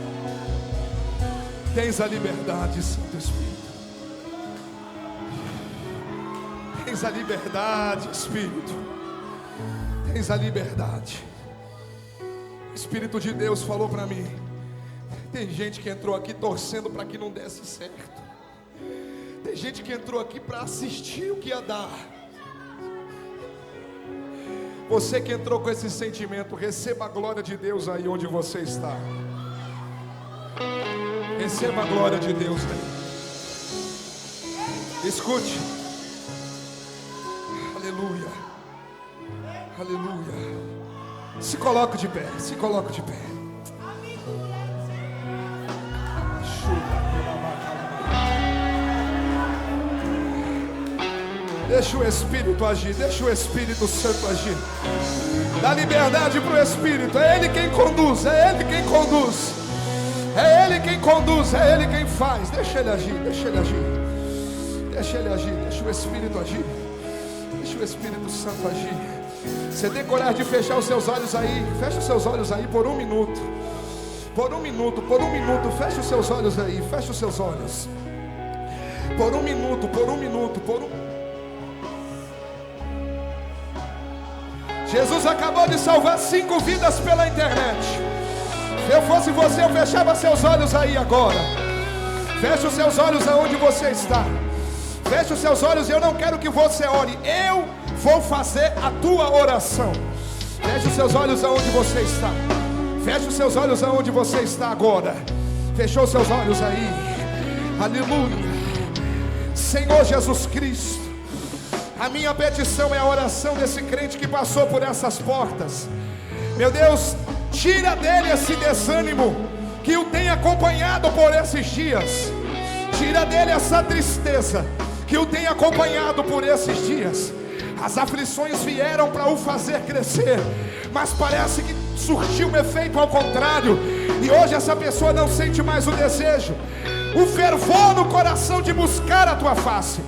Tens a liberdade, Santo Espírito. Tens a liberdade, Espírito. Tens a liberdade. O Espírito de Deus falou para mim. Tem gente que entrou aqui torcendo para que não desse certo. Tem gente que entrou aqui para assistir o que ia dar. Você que entrou com esse sentimento, receba a glória de Deus aí onde você está. Receba a glória de Deus aí. Escute. Aleluia. Aleluia. Se coloque de pé. Se coloque de pé. Deixa o Espírito agir, deixa o Espírito Santo agir. Dá liberdade para o Espírito. É Ele quem conduz, é Ele quem conduz. É Ele quem conduz, é Ele quem faz. Deixa Ele agir, deixa Ele agir. Deixa Ele agir, deixa o Espírito agir. Deixa o Espírito Santo agir. Você tem coragem de fechar os seus olhos aí? Fecha os seus olhos aí por 1 minuto. Por um minuto, feche os seus olhos aí, feche os seus olhos. Por um minuto. Jesus acabou de salvar 5 vidas pela internet. Se eu fosse você, eu fechava seus olhos aí agora. Feche os seus olhos aonde você está. Feche os seus olhos e eu não quero que você ore. Eu vou fazer a tua oração. Feche os seus olhos aonde você está. Feche os seus olhos aonde você está agora. Fechou os seus olhos aí. Aleluia. Senhor Jesus Cristo, a minha petição é a oração desse crente que passou por essas portas. Meu Deus, tira dele esse desânimo que o tem acompanhado por esses dias. Tira dele essa tristeza que o tem acompanhado por esses dias. As aflições vieram para o fazer crescer, mas parece que surtiu um efeito ao contrário. E hoje essa pessoa não sente mais o desejo, o fervor no coração de buscar a tua face.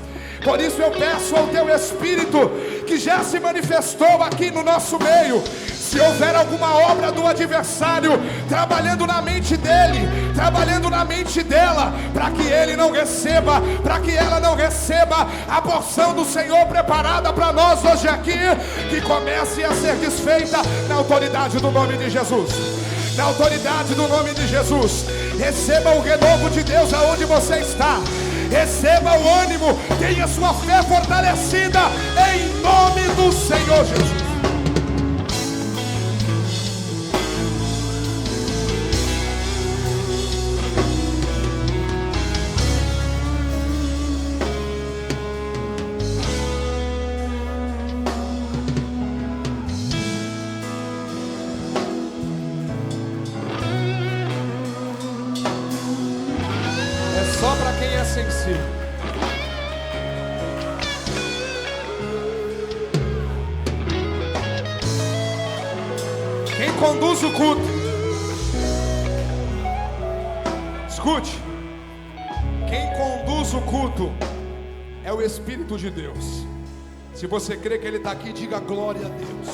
Por isso eu peço ao teu Espírito, que já se manifestou aqui no nosso meio, se houver alguma obra do adversário trabalhando na mente dele, trabalhando na mente dela, para que ele não receba, para que ela não receba a porção do Senhor preparada para nós hoje aqui, que comece a ser desfeita na autoridade do nome de Jesus. Na autoridade do nome de Jesus. Receba o renovo de Deus aonde você está. Receba o ânimo, tenha sua fé fortalecida em nome do Senhor Jesus. Só para quem é sensível. Quem conduz o culto, escute, quem conduz o culto é o Espírito de Deus. Se você crê que Ele está aqui, diga glória a Deus.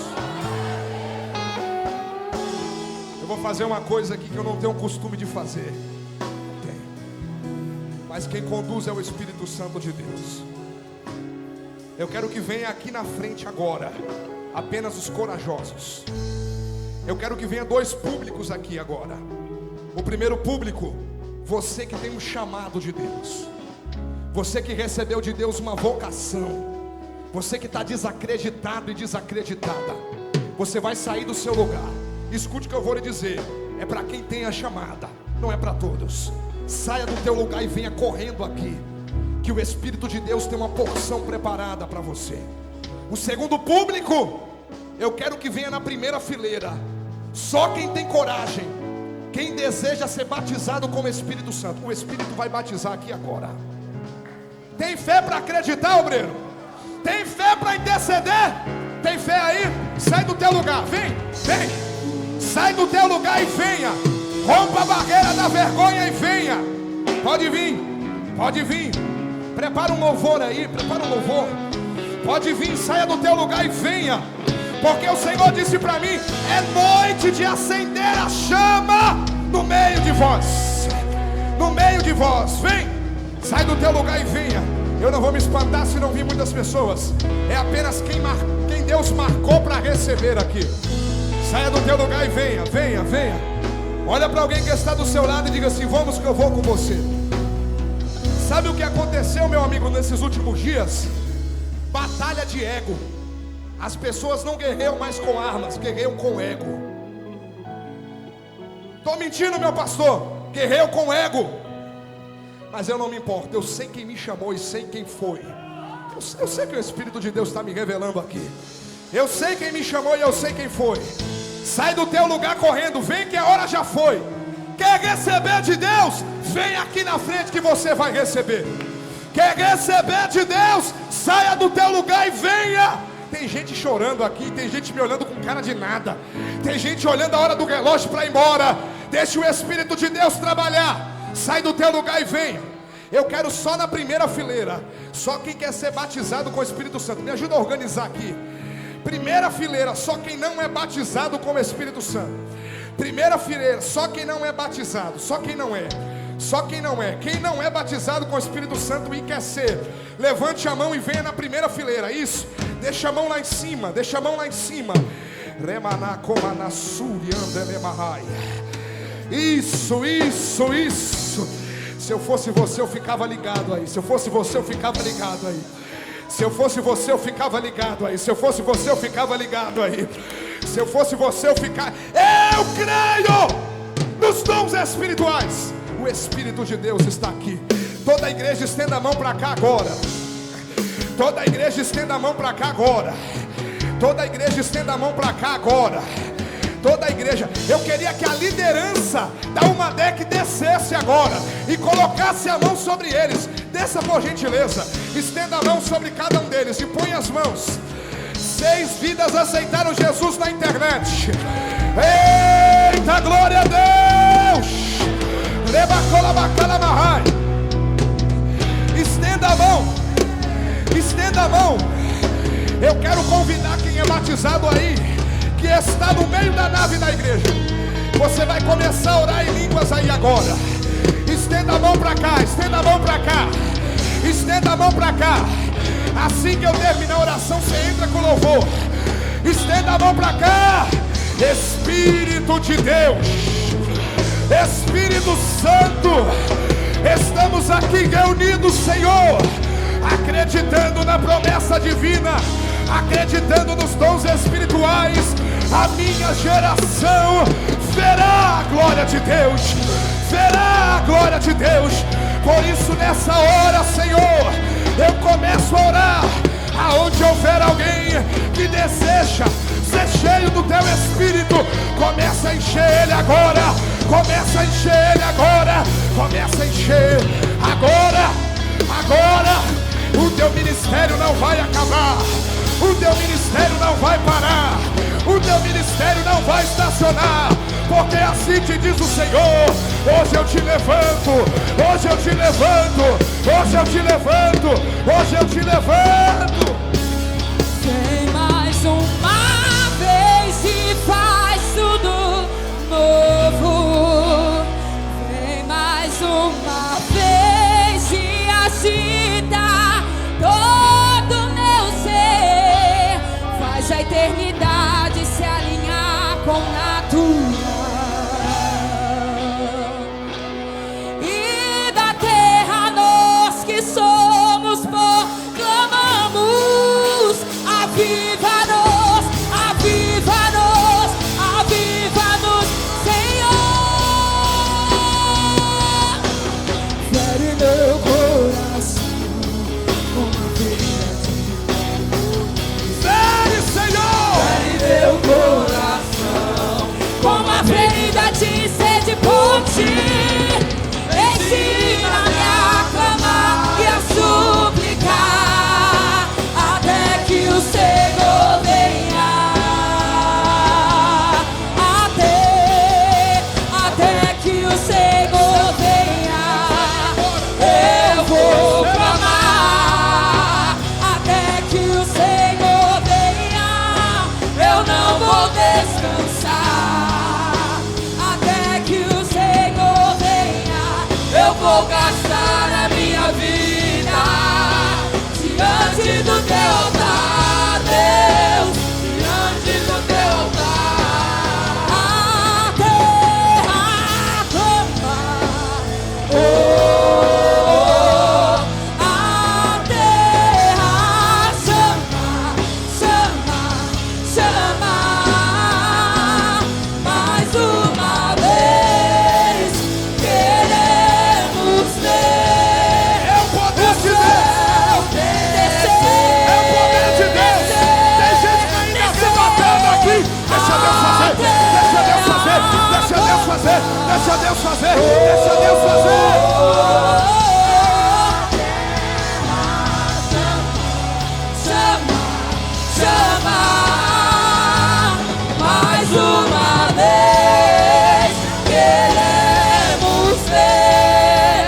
Eu vou fazer uma coisa aqui que eu não tenho costume de fazer. Mas quem conduz é o Espírito Santo de Deus. Eu quero que venha aqui na frente agora apenas os corajosos. Eu quero que venha 2 públicos aqui agora. O primeiro público, você que tem um chamado de Deus, você que recebeu de Deus uma vocação, você que está desacreditado e desacreditada, você vai sair do seu lugar. Escute o que eu vou lhe dizer, é para quem tem a chamada, não é para todos. Saia do teu lugar e venha correndo aqui, que o Espírito de Deus tem uma porção preparada para você. O segundo público, eu quero que venha na primeira fileira. Só quem tem coragem, quem deseja ser batizado com o Espírito Santo, o Espírito vai batizar aqui agora. Tem fé para acreditar, obreiro? Tem fé para interceder? Tem fé aí? Sai do teu lugar, vem. Sai do teu lugar e venha. Rompa a barreira da vergonha e venha. Pode vir. Prepara um louvor aí, Pode vir, saia do teu lugar e venha. Porque o Senhor disse para mim, é noite de acender a chama no meio de vós. Vem, sai do teu lugar e venha. Eu não vou me espantar se não vir muitas pessoas. É apenas quem Deus marcou para receber aqui. Saia do teu lugar e venha. Olha para alguém que está do seu lado e diga assim, vamos que eu vou com você. Sabe o que aconteceu, meu amigo, nesses últimos dias? Batalha de ego. As pessoas não guerreiam mais com armas, guerreiam com ego. Estou mentindo, meu pastor? Guerreiam com ego. Mas eu não me importo, eu sei quem me chamou e sei quem foi. Eu sei que o Espírito de Deus está me revelando aqui. Eu sei quem me chamou e eu sei quem foi. Sai do teu lugar correndo, vem que a hora já foi. Quer receber de Deus? Vem aqui na frente que você vai receber. Quer receber de Deus? Saia do teu lugar e venha. Tem gente chorando aqui, tem gente me olhando com cara de nada. Tem gente olhando a hora do relógio para ir embora. Deixa o Espírito de Deus trabalhar. Sai do teu lugar e venha. Eu quero só na primeira fileira. Só quem quer ser batizado com o Espírito Santo. Me ajuda a organizar aqui. Primeira fileira, só quem não é batizado com o Espírito Santo. Primeira fileira, só quem não é batizado, só quem não é. Só quem não é. Quem não é batizado com o Espírito Santo e quer ser, levante a mão e venha na primeira fileira. Isso, deixa a mão lá em cima, deixa a mão lá em cima. Isso, isso, isso. Se eu fosse você, eu ficava ligado aí. Se eu fosse você, eu ficava ligado aí. Se eu fosse você, eu ficava ligado aí. Se eu fosse você, eu ficava ligado aí. Se eu fosse você, eu ficava. Eu creio nos dons espirituais. O Espírito de Deus está aqui. Toda a igreja estenda a mão para cá agora. Toda a igreja estenda a mão para cá agora. Toda a igreja estenda a mão para cá agora. Toda a igreja. Eu queria que a liderança da Umadec descesse agora e colocasse a mão sobre eles. Desça por gentileza. Estenda a mão sobre cada um deles e põe as mãos. 6 vidas aceitaram Jesus na internet. Eita, glória a Deus! Estenda a mão. Estenda a mão. Eu quero convidar quem é batizado aí, que está no meio da nave da igreja. Você vai começar a orar em línguas aí agora. Estenda a mão para cá, estenda a mão para cá. Estenda a mão para cá. Assim que eu terminar a oração, você entra com louvor. Estenda a mão para cá. Espírito de Deus, Espírito Santo, estamos aqui reunidos, Senhor, acreditando na promessa divina, acreditando nos dons espirituais. A minha geração verá a glória de Deus, verá a glória de Deus. Por isso nessa hora, Senhor, eu começo a orar. Aonde houver alguém que deseja ser cheio do Teu Espírito, começa a encher ele agora. Começa a encher ele agora. Começa a encher agora. Agora o Teu ministério não vai acabar. O Teu ministério não vai parar. O Teu ministério não vai estacionar. Porque assim te diz o Senhor: hoje eu te levanto, hoje eu te levanto, hoje eu te levanto, hoje eu te levanto. Vem mais uma vez e faz tudo novo. Vem mais uma vez e agita todo meu ser. Faz a eternidade se alinhar com natura. E da terra nós que somos proclamamos: aviva-nos, aviva-nos, aviva-nos, Senhor. Fere meu coração como ferida de amor. Fere, Senhor. Fere meu coração como a ferida de sede por ti. Ensina-me a clamar e a suplicar até que o Senhor venha. Até que o Senhor venha. Eu vou clamar até que o Senhor venha. Eu não vou descansar até que o Senhor venha. Eu vou gastar a minha vida diante do Teu altar, Deus, diante do Teu altar. A terra clama, oh, a terra chama, chama, chama. Mais uma vez queremos ver É o poder de Deus. descer. É o poder de Deus. Tem gente que ainda se batendo aqui. Deixa Deus fazer. Deixa Deus fazer. Deixa Deus fazer. Deixa Deus fazer. Deixa Deus fazer. Chama, chama, mais uma vez queremos ver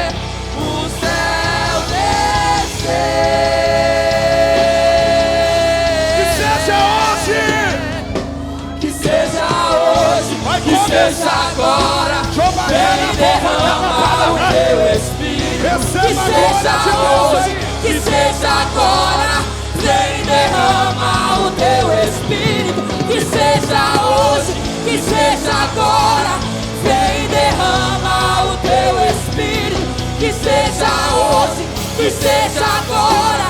o céu descer. Que seja hoje. Que seja hoje, Vai que seja agora, vem derrama o teu Espírito. Que seja hoje, que seja agora, vem derrama o teu Espírito. Que seja hoje, que seja agora, vem derrama o teu Espírito. Que seja hoje, que seja agora,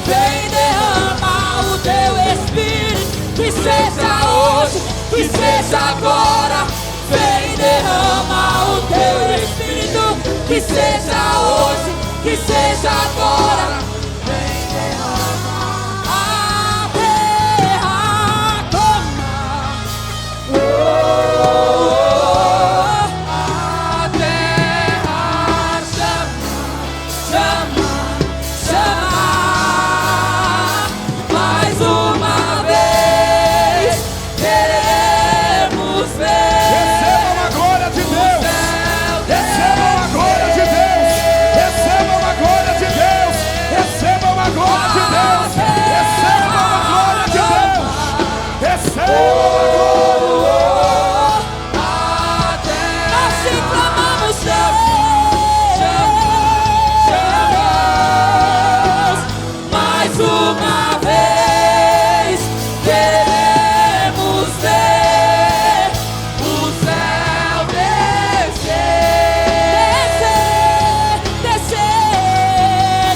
vem derrama o teu Espírito. Que seja hoje, que seja agora, vem derrama o teu Espírito. Que seja hoje, que seja agora, vem derrama. A terra clama, a terra chama, chama, chama. Mais uma vez queremos ver. Recebam a glória de Deus. Recebam a glória de Deus. Recebam a glória de Deus. Recebam a glória de Deus. Recebam a glória de Deus. Recebam a glória. Nós te clamamos, Deus. Mais uma vez queremos ver o céu descer, descer, descer.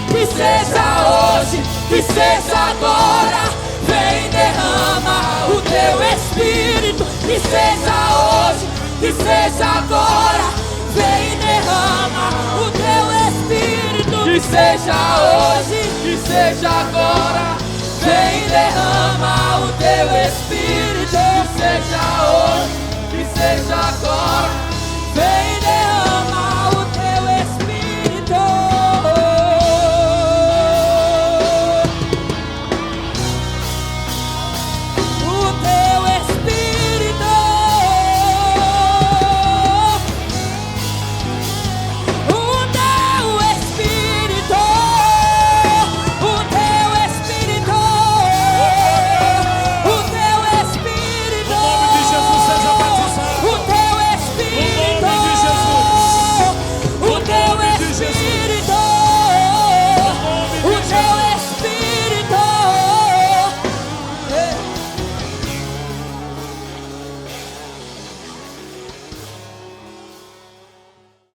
Que seja hoje, que seja agora, vem derrama o teu Espírito. Que seja hoje, que seja agora, vem derrama o teu Espírito. Que seja hoje, que seja agora, vem derrama o teu Espírito. Que seja hoje, que seja agora,